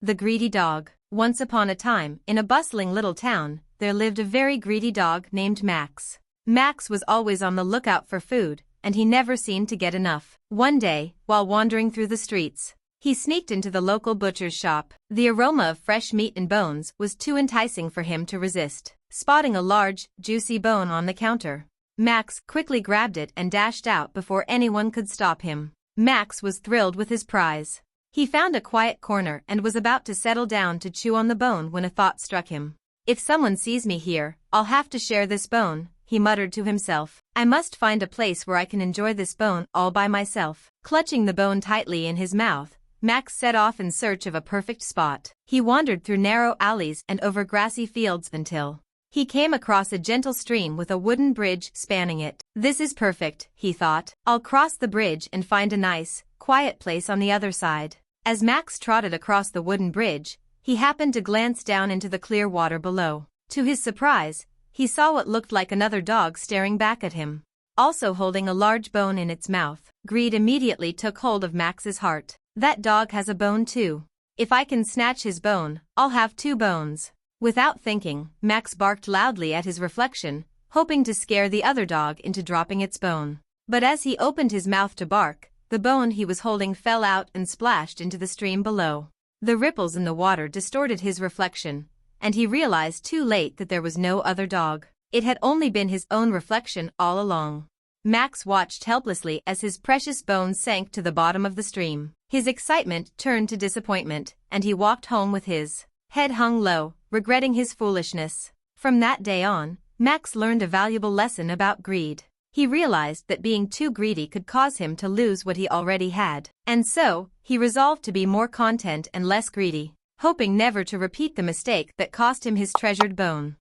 The Greedy Dog. Once upon a time, in a bustling little town, there lived a very greedy dog named Max. Max was always on the lookout for food, and he never seemed to get enough. One day, while wandering through the streets, he sneaked into the local butcher's shop. The aroma of fresh meat and bones was too enticing for him to resist. Spotting a large, juicy bone on the counter, Max quickly grabbed it and dashed out before anyone could stop him. Max was thrilled with his prize. He found a quiet corner and was about to settle down to chew on the bone when a thought struck him. "If someone sees me here, I'll have to share this bone," he muttered to himself. "I must find a place where I can enjoy this bone all by myself." Clutching the bone tightly in his mouth, Max set off in search of a perfect spot. He wandered through narrow alleys and over grassy fields until he came across a gentle stream with a wooden bridge spanning it. "This is perfect," he thought. "I'll cross the bridge and find a nice, quiet place on the other side." As Max trotted across the wooden bridge, he happened to glance down into the clear water below. To his surprise, he saw what looked like another dog staring back at him, also holding a large bone in its mouth. Greed immediately took hold of Max's heart. "That dog has a bone too. If I can snatch his bone, I'll have 2 bones." Without thinking, Max barked loudly at his reflection, hoping to scare the other dog into dropping its bone. But as he opened his mouth to bark, the bone he was holding fell out and splashed into the stream below. The ripples in the water distorted his reflection, and he realized too late that there was no other dog. It had only been his own reflection all along. Max watched helplessly as his precious bone sank to the bottom of the stream. His excitement turned to disappointment, and he walked home with his head hung low, regretting his foolishness. From that day on, Max learned a valuable lesson about greed. He realized that being too greedy could cause him to lose what he already had. And so, he resolved to be more content and less greedy, hoping never to repeat the mistake that cost him his treasured bone.